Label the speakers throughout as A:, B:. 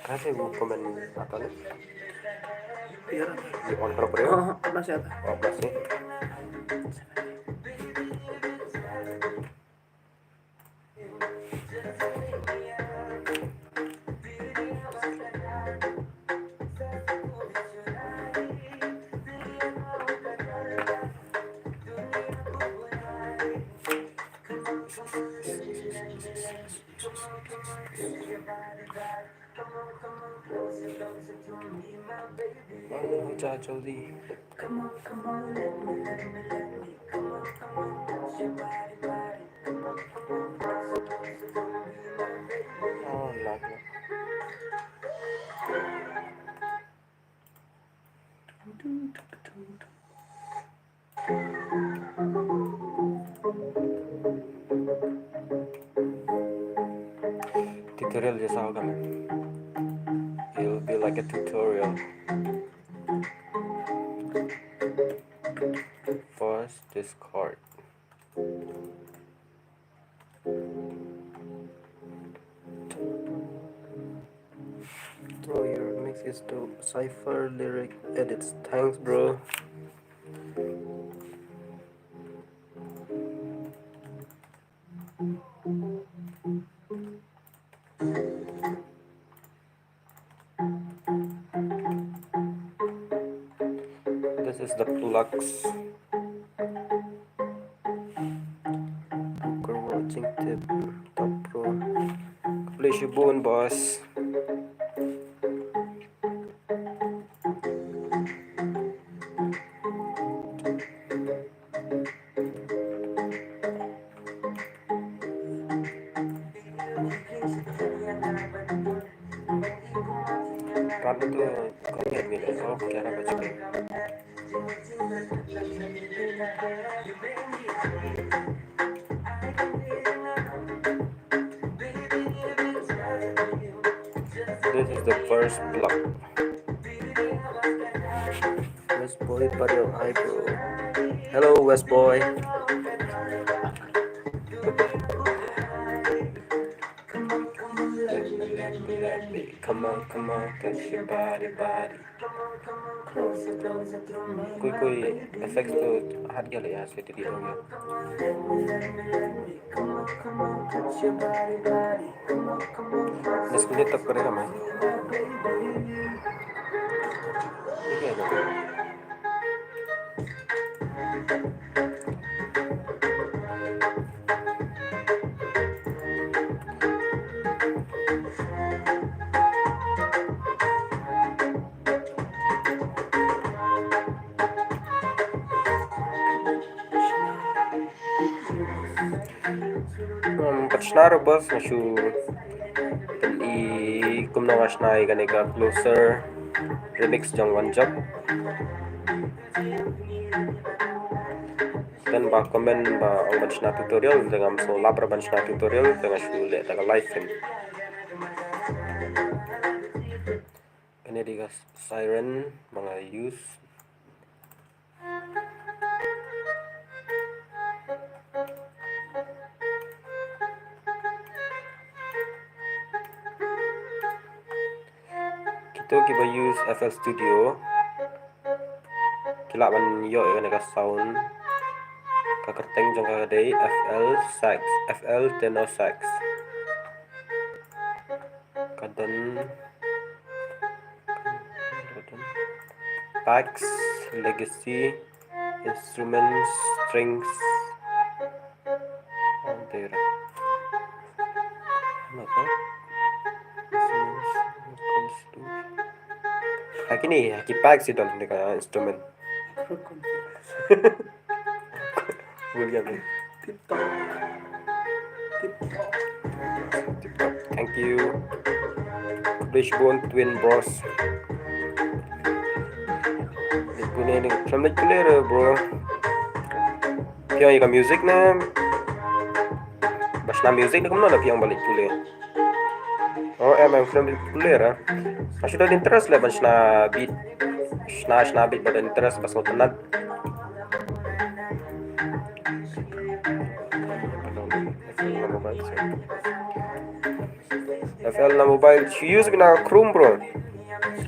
A: Kasih mau komen apa nih?
B: Biar
A: Di on berapa ya?
B: masih ada.
A: Oh, masih. जा जल्दी lagi tutorial jasa hoga man. It'll be like a tutorial. First, discard. Throw your mixes to cipher lyric edits. Thanks, bro. This is the plugs. Booker watching tip. Top pro. Please you bone, boss. Run itu kalian milih. Oh, kira baca. This is the first block. West Boy Padel Hi bro. Hello West Boy. Come on, touch your body. कोई effects तो हट गया ले यहाँ से delete हो गया. इसको ये तब करेगा मैं. ठीक है ना? Почнара бас нашу и kumna wasna iganega closer remix jang wanjak dan ba comment ba ang banchna tutorial dengan so labra banchna tutorial dengan shule daga live film ini diga siren mga use kita kiba use FL Studio kila ban yo iganega sound kakerteng jang kagadai FL tenor sax kadan packs legacy instruments strings there Hakini packs itu dengan instrument William
B: TikTok.
A: thank you Fishbone Twin Bros punya ini sampai clear bro piang ikan music na bas na music na kemana piang balik pulih Oh, emang film populer ah. Masih ada interest lah, mas na beat, na beat pada interest pas tenat. FL na mobile, she use bina Chrome bro.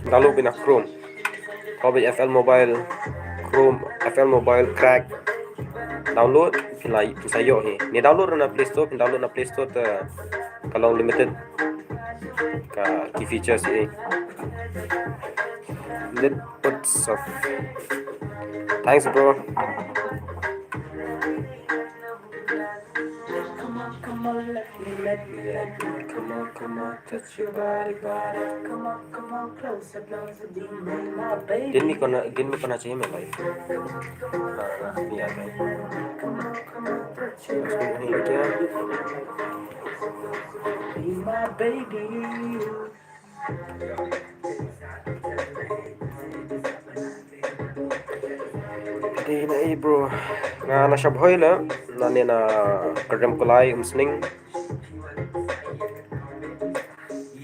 A: Lalu bina Chrome. Kau bina FL mobile, Chrome, FL mobile crack. Download, pinai sayo ni. Ni download na Play Store, download na Play Store tu. Kalau limited ka key features ini. Let's of. Thanks bro.
B: Come on, let me. Come on, touch your body. Come on, closer, be my baby.
A: Din mi kona चाहिए मैं भाई. नहीं आता है.
B: Come on, touch your
A: नहीं
B: body.
A: क्या?
B: Be my baby.
A: Di na bro. Nga na siya boy la. Nani na kardam kulay umsning.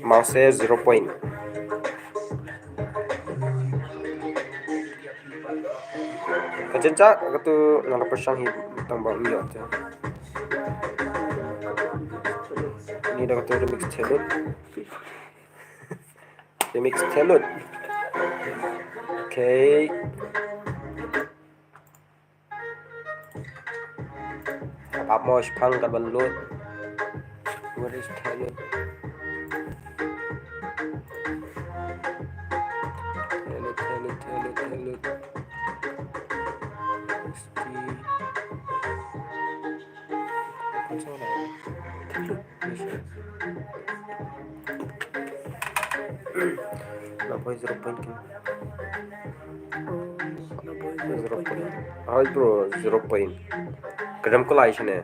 A: Mouse 0 point. Kajencak katu nang persang hit tambah lihat ya. Ini dah katu remix telut. Remix telut. Okay. Apa mau spang kan balut. What is telut? Telut. Boy 0 point kan. Zero point. Hi bro, 0 point. Kadam kulai sini.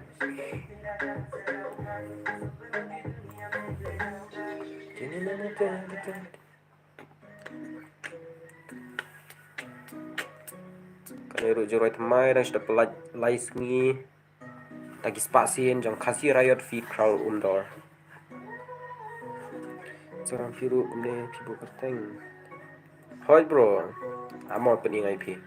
A: Kalau juroi temai dah sudah pelaj lais ni. Lagi spasin jang kasih riot feed crowd undor. Seorang firu kemudian fibu kerteng. Hi bro, amo pening IP.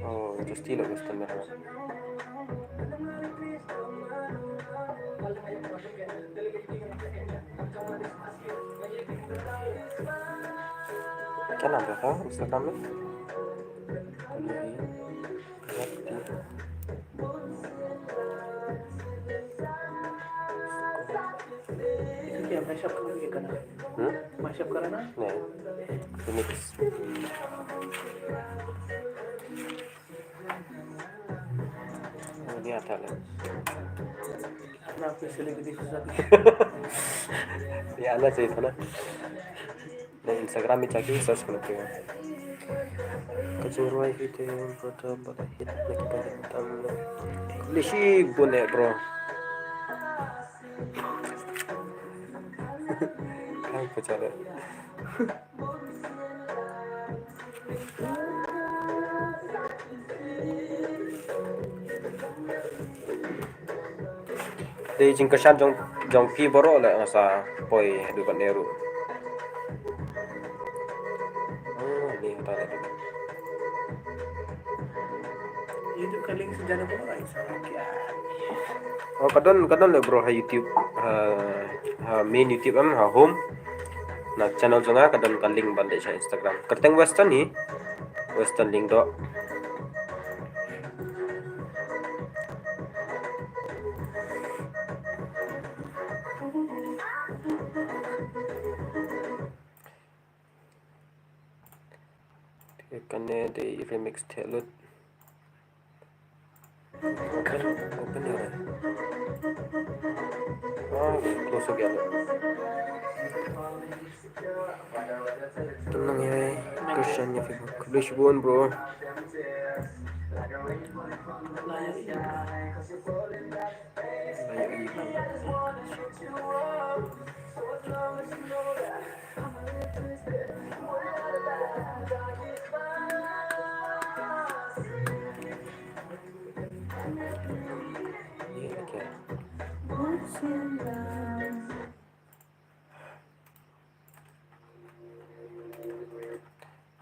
A: Oh, itu stilo customer. Kan ada kah Instagram ni?
B: क्या mashup करके करना mashup करना
A: नहीं remix ini ada lah
B: अपना आप कैसे लेके देख सकते
A: ya ada sih itu ना dan Instagram में जाके सर्च करते हैं kecurui itu foto pada hit lagi banyak tamu lisi boleh bro kan percaya Di jingkesan jong pi boro la ngasa poi dukat neru. Oh, ni kata ada.
B: ये जो कलिंग से जाने को ऐसा क्या
A: Oh, kadon le bro ha YouTube ha main YouTube ha home. Na channel jonga kadon kaling bande sa Instagram. Kerteng western ni. Western link do. Kane di remix telut. Open ya. Oh, close again. Tenang ya, Christian ya Facebook. Krish Bon bro.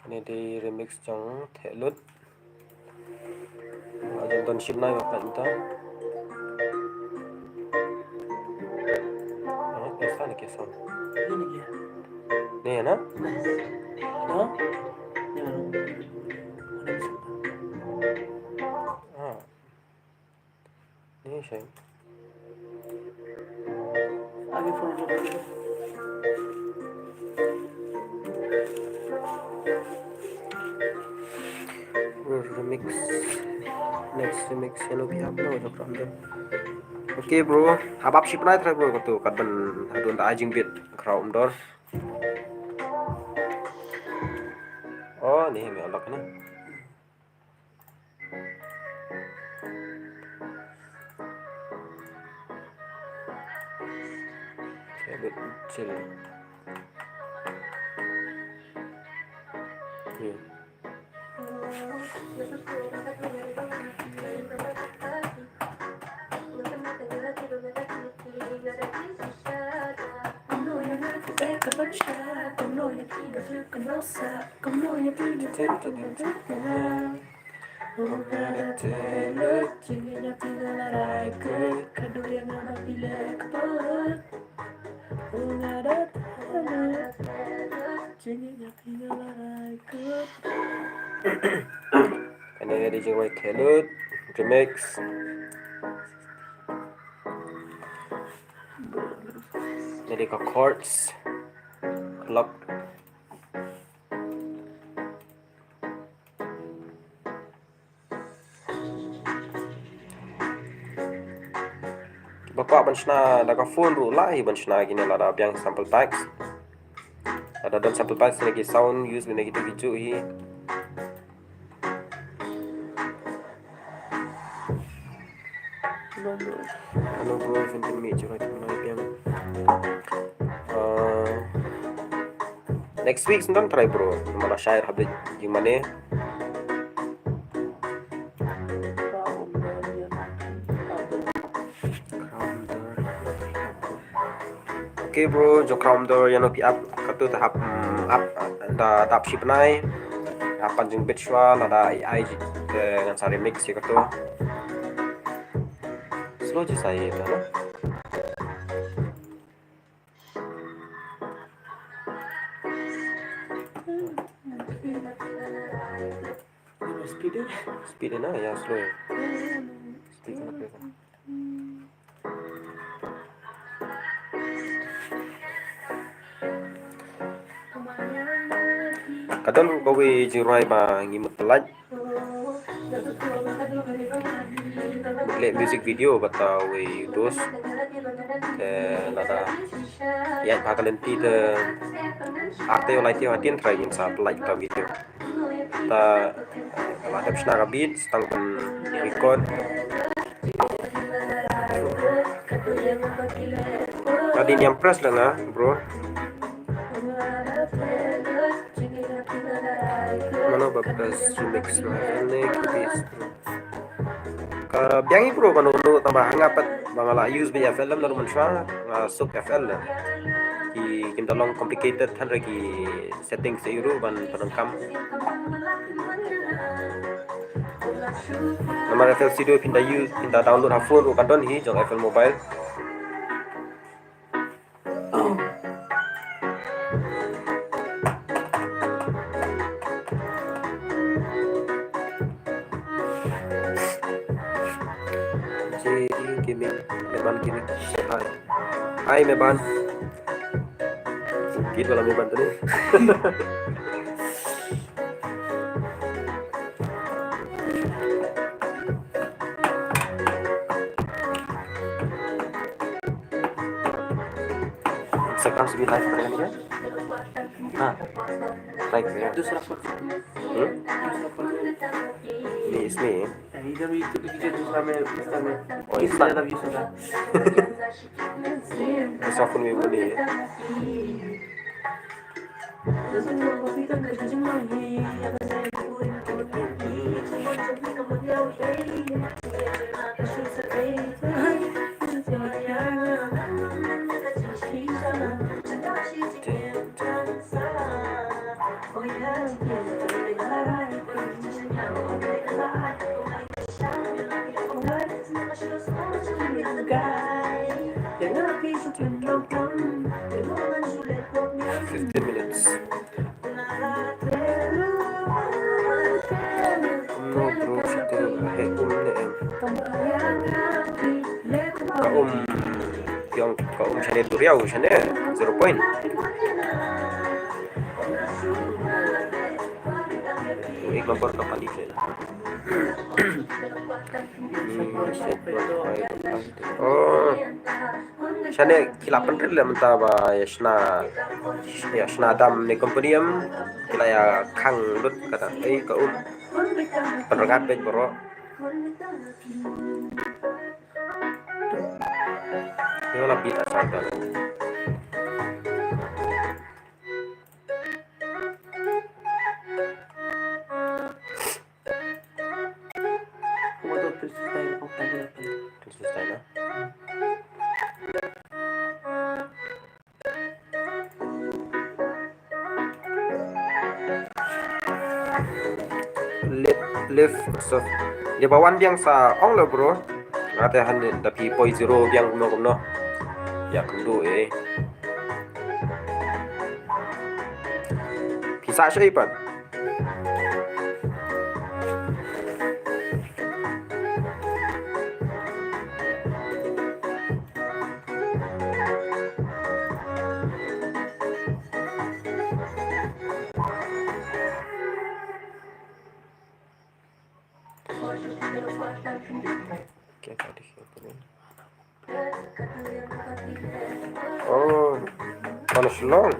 A: Ini di remix trong thể lướt dần tuần ship này hoặc lệnh ta đó cái sao này kia xong
B: Ini dia.
A: nè nó
B: No? Jangan. Udah bisa.
A: ini sih
B: Lagi phone dulu.
A: remix next remix yang lebih upload cho from them. Oke bro, habab ship night ra bro katu kadban hadun ta ajing bit crown door. Oh, nih mi unlock na. Kayak bit chill. Yeah. Ini DJ White Taylor remix. Jadi ke chords clock bapak benchna da ka phone ru lai benchna gini lah da biang sample packs ada dan sample packs lagi sound use bina gitu video hi hello bro fintin mi coba kita biang next week sendan try bro mana syair habis gimana Oke bro, jo crown door yang lebih up katu tahap up da tahap ship nai apa jeng visual ada AI dengan sari mix ya katu slow je saya itu nah speed na ya slow ya speed na kadang kau jirai ba ngimut pelat lihat music video batau dos lada yang bakalan ti arte oleh ti hatin try in sa pelat ta video ta ada psna beat stang record tadi yang press lah na bro mana babas remix ini kris ka biangi bro kanu tambah ngapat bangala use bi film lalu mensha sub FL ki kita long complicated han lagi settings iru ban penengkam nama FL Studio pindah download ha phone kan don hi jong FL mobile Meban gini hai Meban gitu lah Meban tadi sekarang segini live kan ya live ya
B: Itu serap.
A: ini ismi
B: Idah itu kita sama sama.
A: Oh,
B: Itu
A: Islam.
B: ada bisa dah.
A: Sofun mi beli 15 minutes. No bro, situ ne em. Ka chane turiau chane 0 point. एक number का पानी है. Oh, chane kilapan rin lang taba yashna dam ni company am kilaya khang lut kata ai ka penragat bet bro. Yo lapit asal kan. Selesai na. Lift so ya bawan biang sa ong lo bro. Ate han tapi poi zero biang kuno ya kundu Pisa siya ipan. Oh, panas long.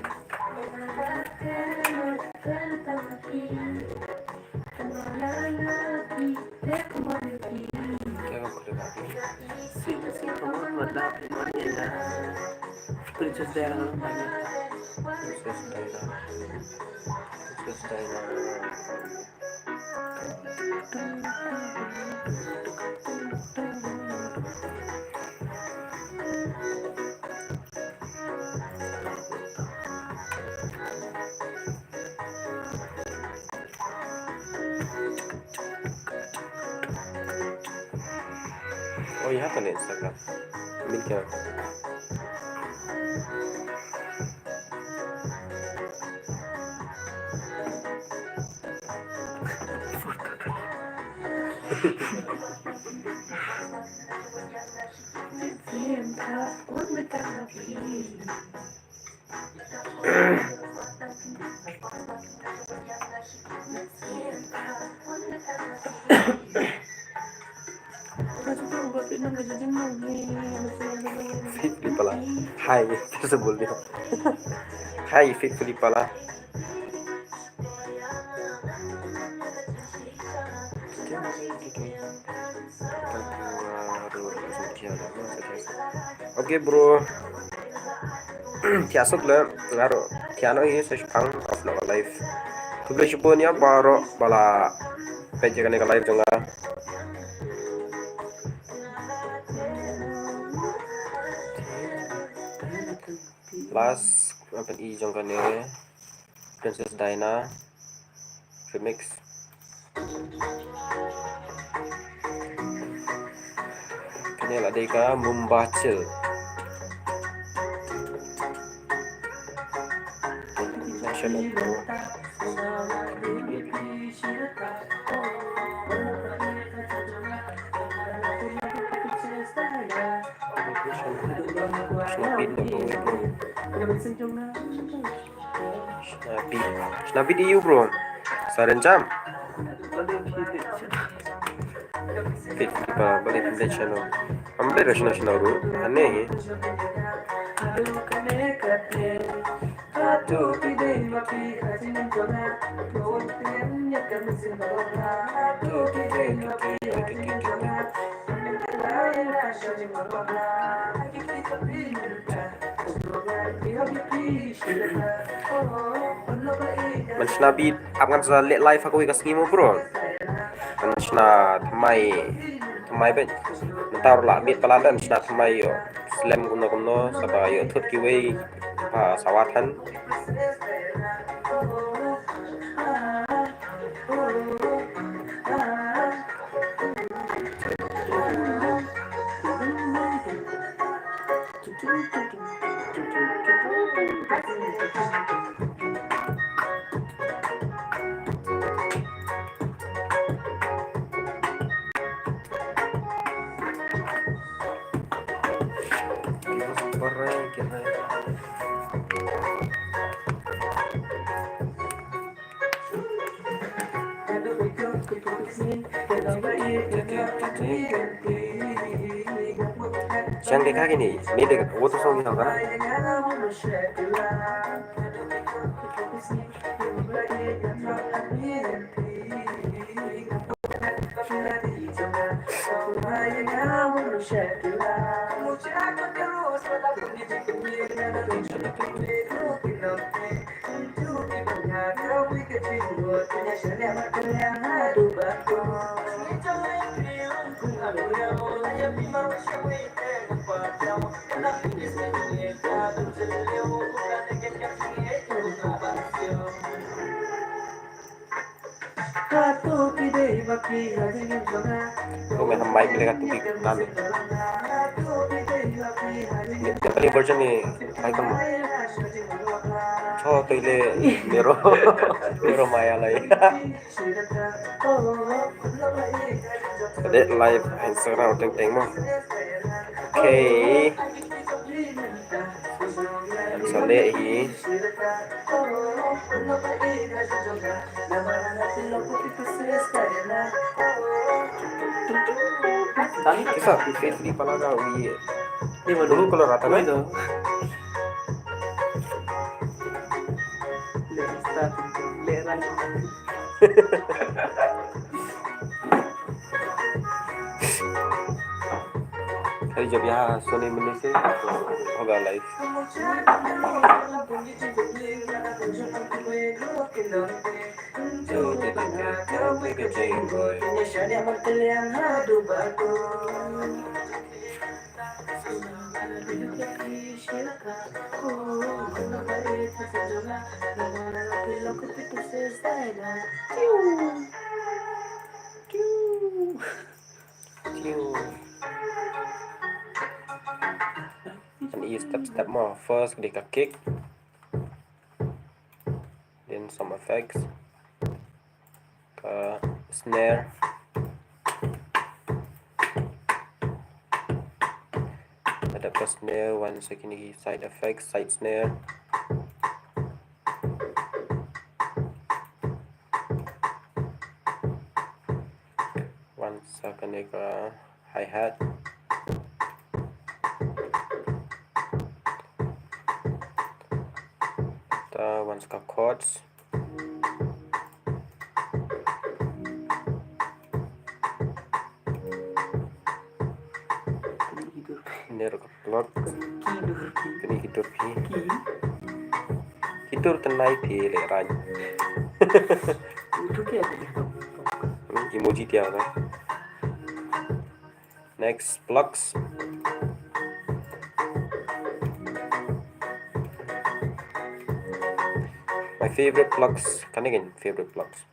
B: Princess Diana banyak.
A: Princess Diana. Oh, you have an Instagram. Milka. Fit Filipala. Hai, कैसे बोल रही हो? Hai, Fit Filipala. Oke bro. Kiasok le, ngaro. Kiano ini saya pang off na live. Tugas sebenarnya baru bala pejagan yang live juga. Last apa i jongkane Princess Diana remix. Kini ada ka Mumbacil. National bro. Snapi di you bro. Saran jam. Fit pa balik pindah channel. Ambil national bro. Aneh. Menshna beat akan sa live aku ikas ngimo bro. Menshna thamai ben mentar la beat paladan menshna thamai yo slam kuno sabay yo thut kiway sawatan Siang deka gini, ini dek, aku tuh song yang kan? Lu main mic mereka tuh di kan? Ini paling version nih, kayak kamu. Oh, tuh Mero, Mero Maya lah ya. Ada live Instagram teng mau. Oke. Bisa lihat ini. Kisah di palaga wi. Ini dulu kalau rata kan? Hari jam ya Sony Indonesia agak live. And step more. First click a kick, then some effects, snare, ada snare, one second side effects, side snare, one second hi-hat, one ska chords, ini plot, ini hidur tenai di leranya. Emoji dia kan. Next plugs. My favorite plugs, kan again favorite plugs.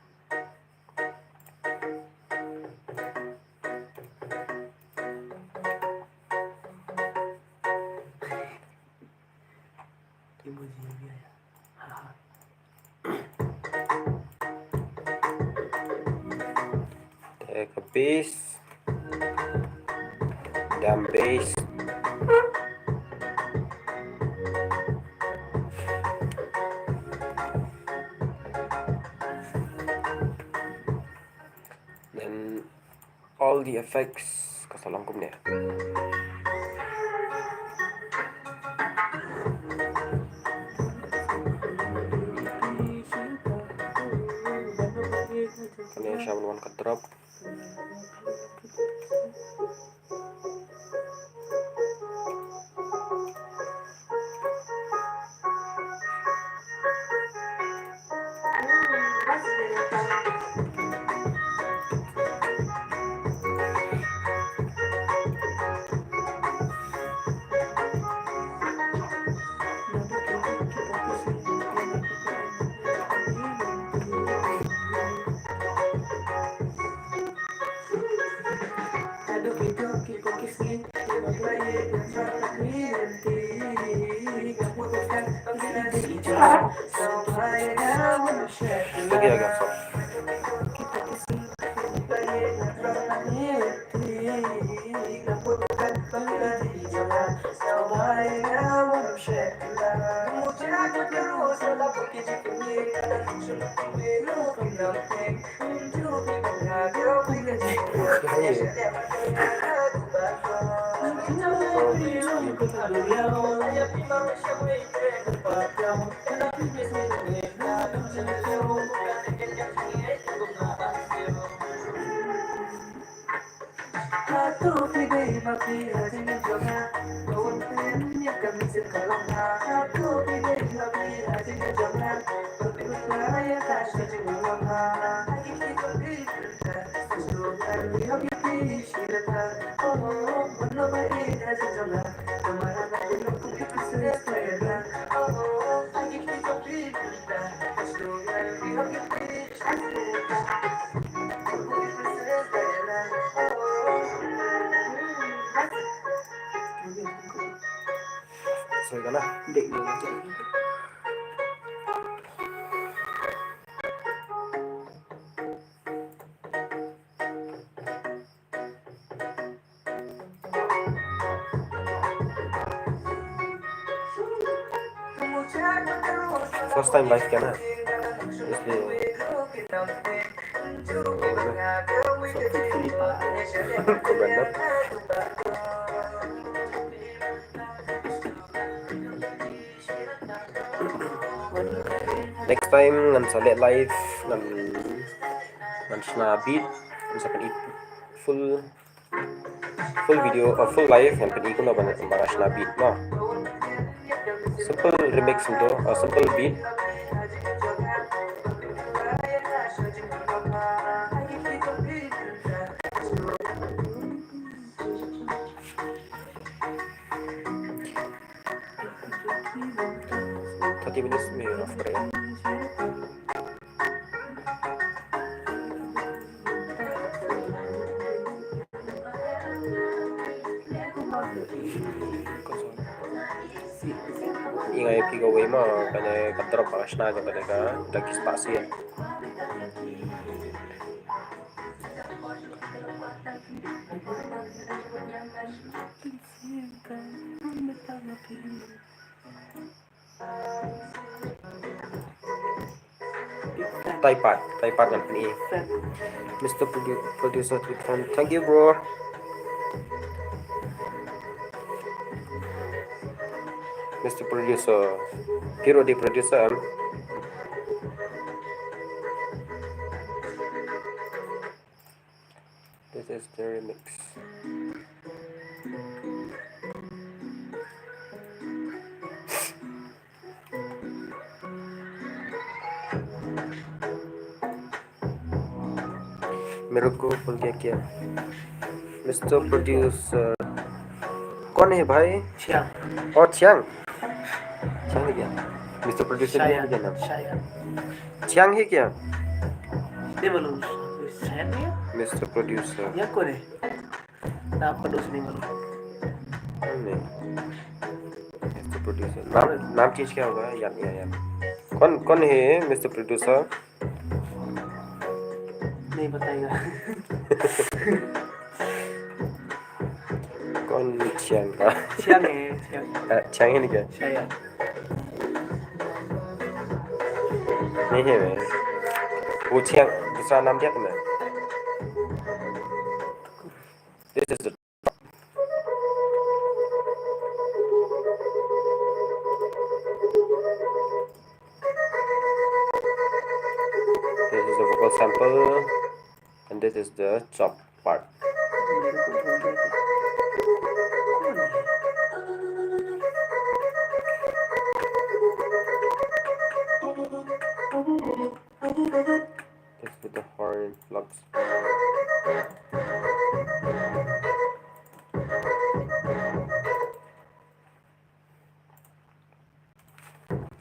A: Take a bass, drum bass, then all the effects kasalangkumnya. Kalian siya naman ka-drop. Lagi agak sok. Rồi đó nè.
B: Định rồi nó chạy.
A: First time live क्या ना इसलिए Kebenar. Next time ngan sale live ngan sna beat misalkan full video full live ngan pedi kuno banyak sna beat no simple remix itu simple beat minutes में of करें ingai pigo way mo kanya kadrop para shna ka talaga lagi spasi yan Typepad kan ni Mr. Producer Twitter. Thank you bro. Mr. Producer Hero di producer. This is the remix. मेरे को बोल क्या mister producer कौन है भाई
B: Chiang.
A: और छियांग है क्या मिस्टर प्रोड्यूसर
B: Saya.
A: है क्या नाम
B: Saya.
A: छियांग है क्या
B: Dia belum. Saya ya?
A: Mister producer
B: Ya kau ni. Tak apa dos ni belum.
A: नहीं मिस्टर प्रोड्यूसर नाम चेंज क्या होगा याद नहीं आया कौन है मिस्टर प्रोड्यूसर
B: नहीं बताएगा.
A: कौन छियांग का
B: Chiang ni. Chiang.
A: छियांग है नहीं क्या
B: Saya.
A: नहीं है मैं वो छियांग दूसरा नाम क्या तुम्हें This is the vocal sample and this is the chop part. This with the horn plugs.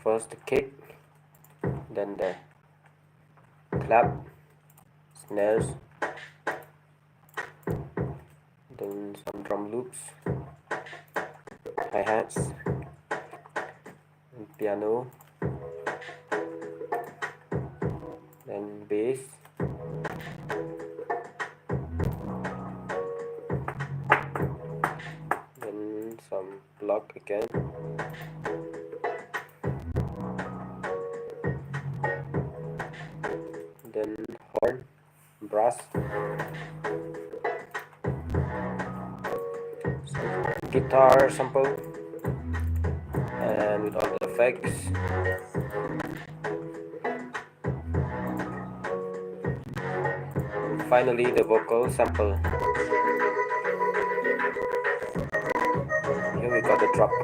A: First the kick, then the clap, snares, then some drum loops, hi-hats, and piano, then bass, then some plug again, then horn, brass, guitar sample and with all the effects. And finally, the vocal sample. Here we got the drop.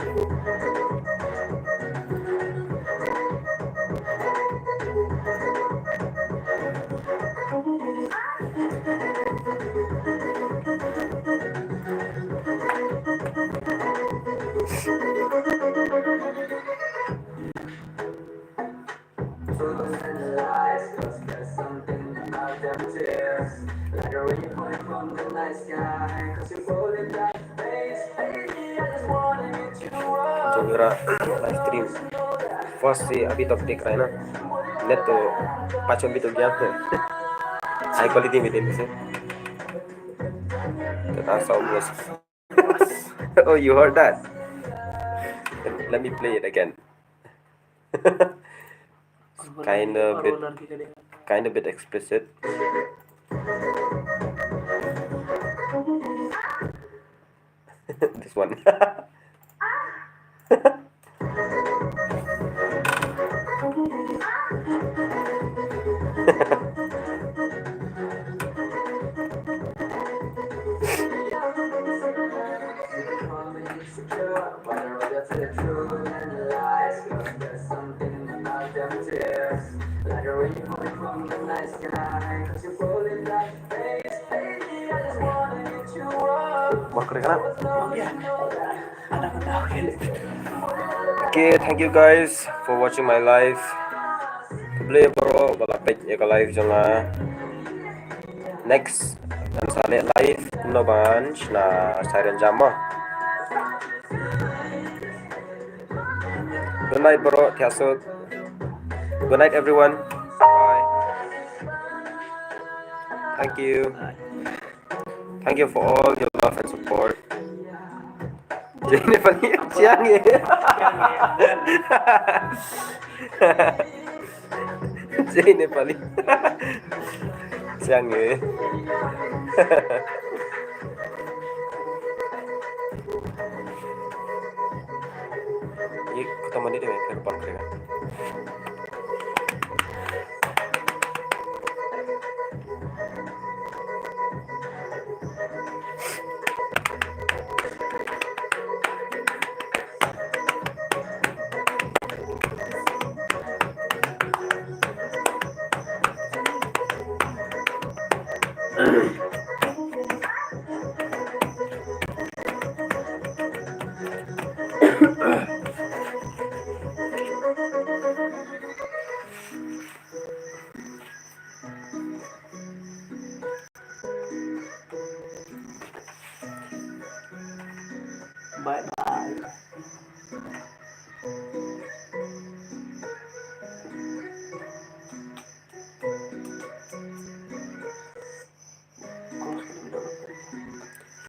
A: जो मेरा live stream first से अभी तक देख रहा है ना, net तो 5 MB तो गया है हाई क्वालिटी में देने से तो that sound was oh you heard that, let me play it again. kind of bit explicit. This one. Okay, thank you guys for watching my live. Boleh bro balapit ya ke live jangan next dan sale live kuno bunch na siren jama. Good night bro, tiasut. Good night everyone. Bye. Thank you. Thank you for all your love and support. Jadi paling siang ya. Jadi paling siang ya. Ini ketemu dia deh, ke depan mereka.